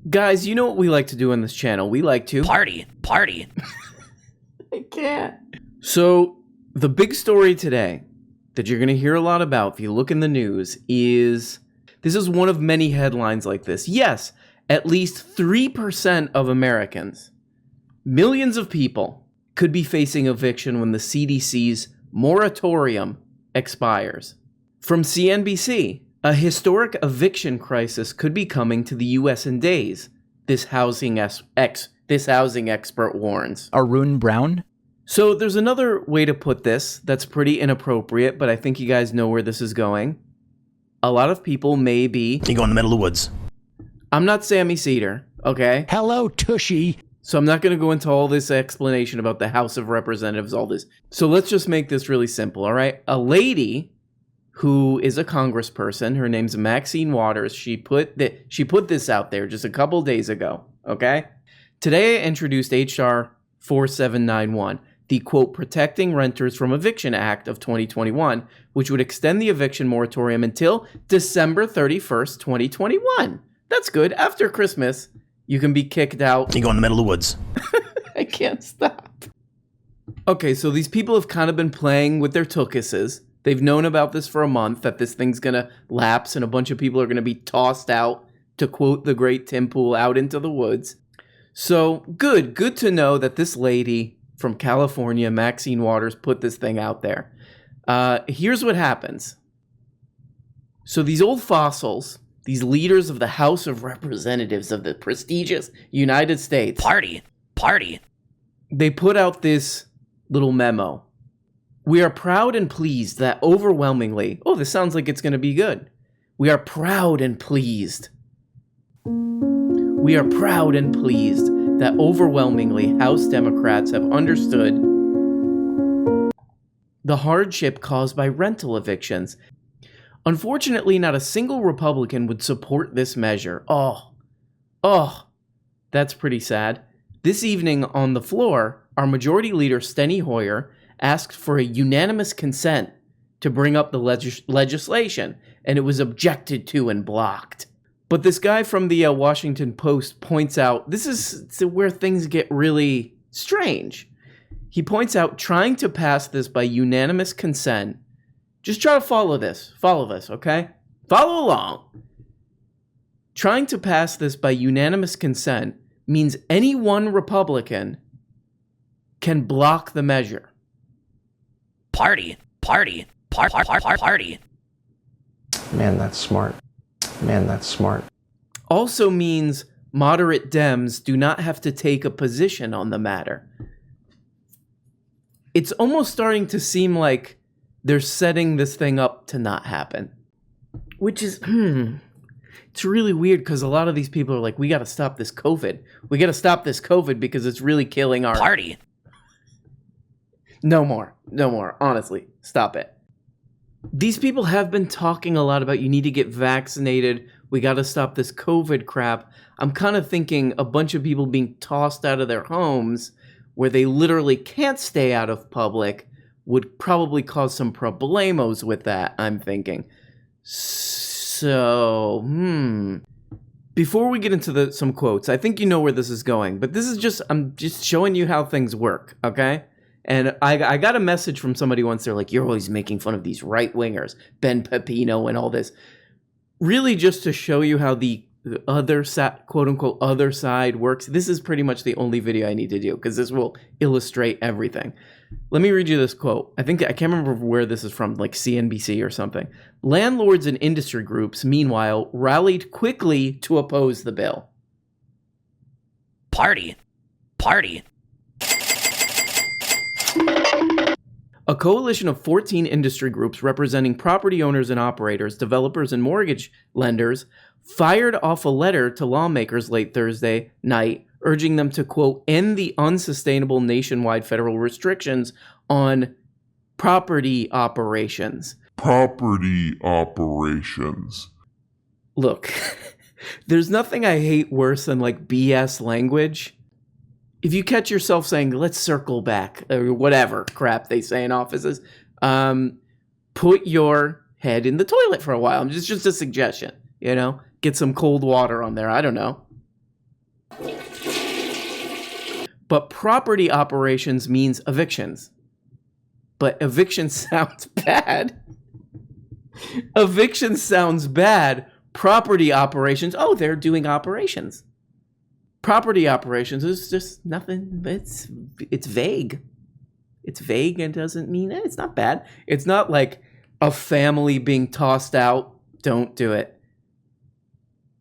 Guys, you know what we like to do on this channel? We like to Party. I can't. So, the big story today that you're going to hear a lot about if you look in the news is, this is one of many headlines like this. Yes, at least 3% of Americans, millions of people, could be facing eviction when the CDC's moratorium expires. From CNBC, a historic eviction crisis could be coming to the U.S. in days, this housing expert warns. Arun Brown? So there's another way to put this that's pretty inappropriate, but I think you guys know where this is going. A lot of people may be... You go in the middle of the woods. I'm not Sammy Cedar, okay? Hello, Tushy. So I'm not going to go into all this explanation about the House of Representatives, all this. So let's just make this really simple, all right? A lady who is a congressperson, her name's Maxine Waters, she put this out there just a couple days ago, okay? Today I introduced H.R. 4791, the, quote, Protecting Renters from Eviction Act of 2021, which would extend the eviction moratorium until December 31st, 2021. That's good. After Christmas, you can be kicked out. You go in the middle of the woods. I can't stop. Okay, so these people have kind of been playing with their tuchuses. They've known about this for a month, that this thing's going to lapse and a bunch of people are going to be tossed out, to quote the great Tim Pool, out into the woods. So good to know that this lady from California, Maxine Waters, put this thing out there. Here's what happens. So these old fossils, these leaders of the House of Representatives of the prestigious United States. Party. They put out this little memo. We are proud and pleased that overwhelmingly... Oh, this sounds like it's going to be good. We are proud and pleased. We are proud and pleased that overwhelmingly House Democrats have understood the hardship caused by rental evictions. Unfortunately, not a single Republican would support this measure. Oh, that's pretty sad. This evening on the floor, our Majority Leader Steny Hoyer asked for a unanimous consent to bring up the legislation, and it was objected to and blocked. But this guy from the Washington Post points out, this is where things get really strange. He points out, trying to pass this by unanimous consent, just try to follow this, okay? Follow along. Trying to pass this by unanimous consent means any one Republican can block the measure. Party. Man, that's smart. Also means moderate Dems do not have to take a position on the matter. It's almost starting to seem like they're setting this thing up to not happen. Which is, it's really weird because a lot of these people are like, we got to stop this COVID. We got to stop this COVID because it's really killing our... Party. No more. Honestly, stop it. These people have been talking a lot about you need to get vaccinated. We got to stop this COVID crap. I'm kind of thinking a bunch of people being tossed out of their homes where they literally can't stay out of public would probably cause some problemos with that, I'm thinking. So, Before we get into some quotes, I think you know where this is going, but I'm just showing you how things work, okay? And I got a message from somebody once. They're like, you're always making fun of these right-wingers, Ben Pepino and all this. Really just to show you how the other side, quote-unquote, other side works. This is pretty much the only video I need to do because this will illustrate everything. Let me read you this quote. I can't remember where this is from, like CNBC or something. Landlords and industry groups, meanwhile, rallied quickly to oppose the bill. Party. A coalition of 14 industry groups representing property owners and operators, developers and mortgage lenders fired off a letter to lawmakers late Thursday night, urging them to, quote, end the unsustainable nationwide federal restrictions on property operations. Look, there's nothing I hate worse than like BS language. If you catch yourself saying, let's circle back, or whatever crap they say in offices, put your head in the toilet for a while. It's just a suggestion, Get some cold water on there. I don't know. but property operations means evictions. But eviction sounds bad. Eviction sounds bad. Property operations, oh, they're doing operations. Property operations is just nothing. It's vague. It's vague and doesn't mean it's not bad. It's not like a family being tossed out. Don't do it.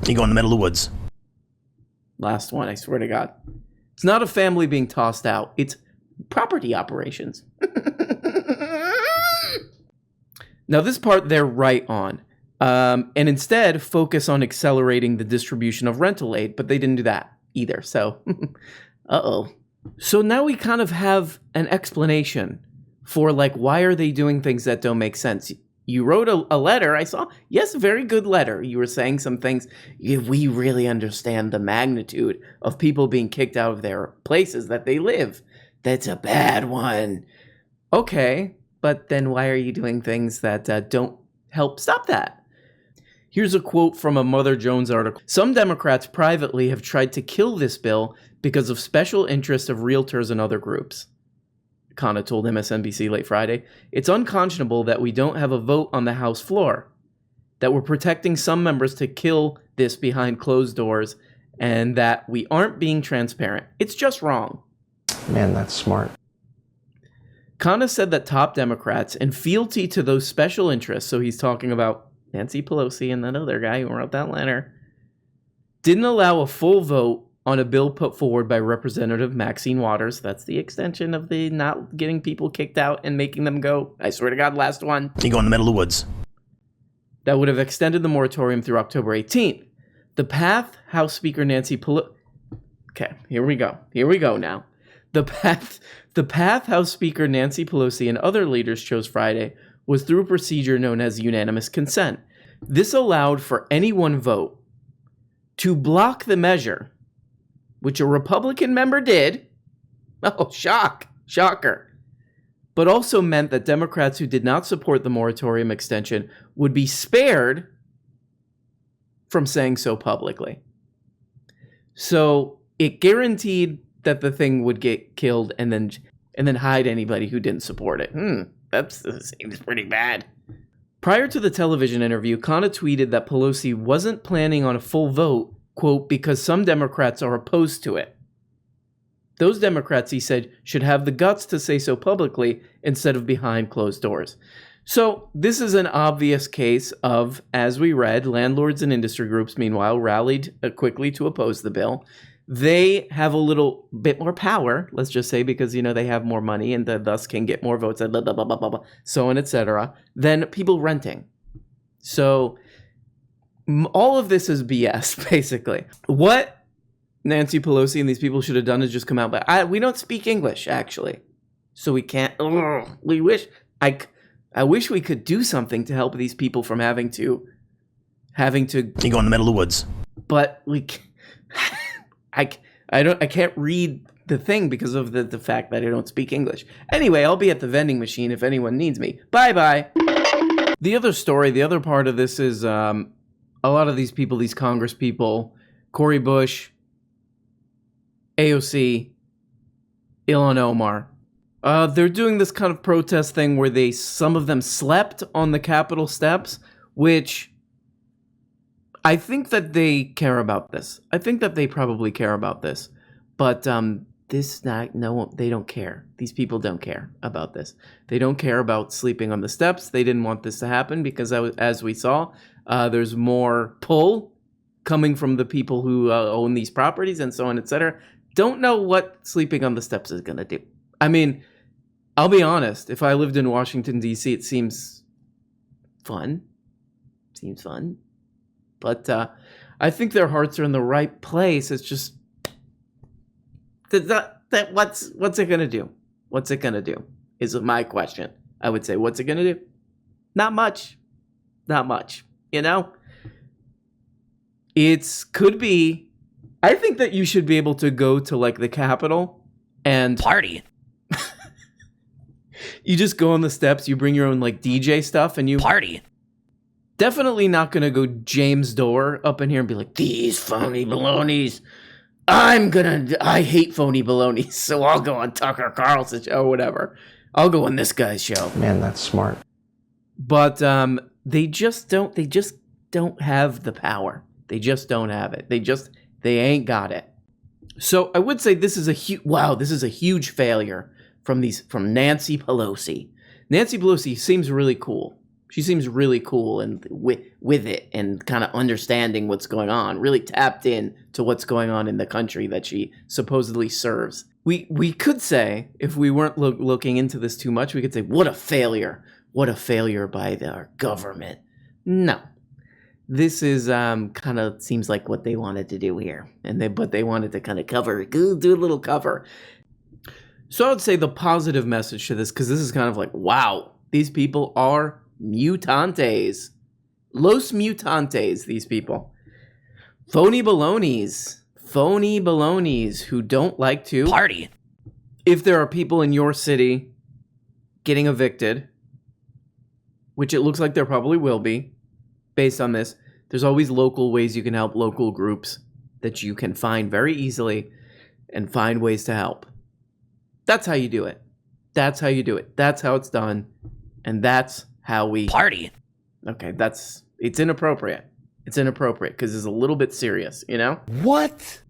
You go in the middle of the woods. Last one, I swear to God. It's not a family being tossed out. It's property operations. Now, this part they're right on. And instead, focus on accelerating the distribution of rental aid. But they didn't do that either. So, uh-oh. So now we kind of have an explanation for, like, why are they doing things that don't make sense? You wrote a letter, I saw. Yes, very good letter. You were saying some things. We really understand the magnitude of people being kicked out of their places that they live. That's a bad one. Okay, but then why are you doing things that don't help stop that? Here's a quote from a Mother Jones article. Some Democrats privately have tried to kill this bill because of special interests of realtors and other groups. Khanna told MSNBC late Friday, it's unconscionable that we don't have a vote on the House floor, that we're protecting some members to kill this behind closed doors, and that we aren't being transparent. It's just wrong. Man, that's smart. Khanna said that top Democrats, in fealty to those special interests, so he's talking about Nancy Pelosi and that other guy who wrote that letter, didn't allow a full vote on a bill put forward by Representative Maxine Waters. That's the extension of the not getting people kicked out and making them go. I swear to God, last one. You go in the middle of the woods. That would have extended the moratorium through October 18th. The path House Speaker Nancy Pelosi... Okay, here we go. Here we go now. The path House Speaker Nancy Pelosi and other leaders chose Friday was through a procedure known as unanimous consent. This allowed for any one vote to block the measure, which a Republican member did. Oh, shocker. But also meant that Democrats who did not support the moratorium extension would be spared from saying so publicly. So it guaranteed that the thing would get killed and then hide anybody who didn't support it. That seems pretty bad. Prior to the television interview, Khanna tweeted that Pelosi wasn't planning on a full vote, quote, because some Democrats are opposed to it. Those Democrats, he said, should have the guts to say so publicly instead of behind closed doors. So this is an obvious case of, as we read, landlords and industry groups, meanwhile, rallied quickly to oppose the bill. They have a little bit more power, let's just say, because, they have more money and thus can get more votes, blah, blah, blah, blah, blah, so on, etc., than people renting. So all of this is BS, basically. What Nancy Pelosi and these people should have done is just come out, but we don't speak English, actually. So we can't, we wish, I wish we could do something to help these people from having to. You go in the middle of the woods. But we I can't read the thing because of the fact that I don't speak English. Anyway, I'll be at the vending machine if anyone needs me. Bye-bye. The other story, the other part of this is a lot of these people, these Congress people, Cori Bush, AOC, Ilhan Omar, they're doing this kind of protest thing where some of them slept on the Capitol steps, which I think that they care about this. I think that they probably care about this. But they don't care. These people don't care about this. They don't care about sleeping on the steps. They didn't want this to happen because, as we saw, there's more pull coming from the people who own these properties and so on, etc. Don't know what sleeping on the steps is going to do. I mean, I'll be honest. If I lived in Washington, D.C., it seems fun. But I think their hearts are in the right place. It's just what's it gonna do? What's it gonna do? Is my question. I would say, what's it gonna do? Not much. It could be. I think that you should be able to go to like the Capitol and party. You just go on the steps. You bring your own like DJ stuff, and you party. Definitely not going to go James Dore up in here and be like, these phony balonies, I hate phony baloney, so I'll go on Tucker Carlson's show or whatever. I'll go on this guy's show. Man, that's smart. But they just don't have the power. They just don't have it. They ain't got it. So I would say this is a huge failure from Nancy Pelosi. Nancy Pelosi seems really cool. She seems really cool and with it and kind of understanding what's going on, really tapped in to what's going on in the country that she supposedly serves. We could say, if we weren't looking into this too much, we could say, what a failure by our government. No. This is kind of seems like what they wanted to do here. But they wanted to kind of do a little cover. So I would say the positive message to this, because this is kind of like, wow, these people are mutantes. Los mutantes, these people. Phony balonies who don't like to Party. If there are people in your city getting evicted, which it looks like there probably will be, based on this, there's always local ways you can help, local groups that you can find very easily and find ways to help. That's how you do it. That's how it's done. And that's how we Party. Okay, it's inappropriate. It's inappropriate because it's a little bit serious, you know? What?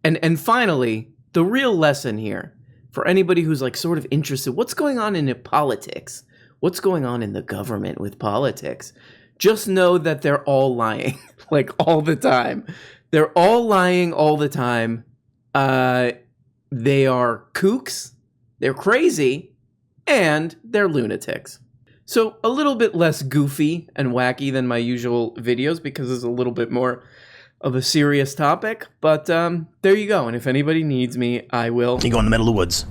And finally, the real lesson here for anybody who's like sort of interested, what's going on in politics? What's going on in the government with politics? Just know that they're all lying, like all the time. They're all lying all the time. They are kooks, they're crazy, and they're lunatics. So a little bit less goofy and wacky than my usual videos because it's a little bit more of a serious topic. But there you go. And if anybody needs me, I will. You go in the middle of the woods.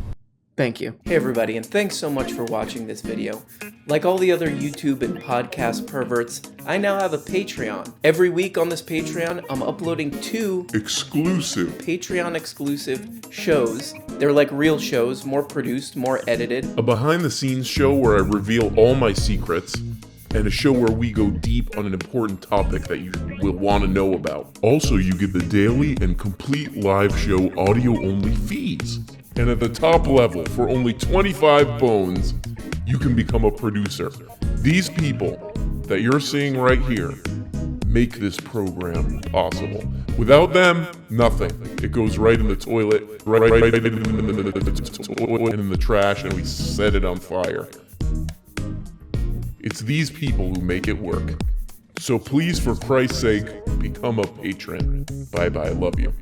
Thank you. Hey everybody, and thanks so much for watching this video. Like all the other YouTube and podcast perverts, I now have a Patreon. Every week on this Patreon, I'm uploading 2 exclusive Patreon exclusive shows. They're like real shows, more produced, more edited. a behind-the-scenes show where I reveal all my secrets, and a show where we go deep on an important topic that you will want to know about. Also, you get the daily and complete live show audio-only feeds. And at the top level, for only 25 bones, you can become a producer. These people that you're seeing right here make this program possible. Without them, nothing. It goes right in the toilet, right in the toilet and in the trash, and we set it on fire. It's these people who make it work. So please, for Christ's sake, become a patron. Bye-bye, love you.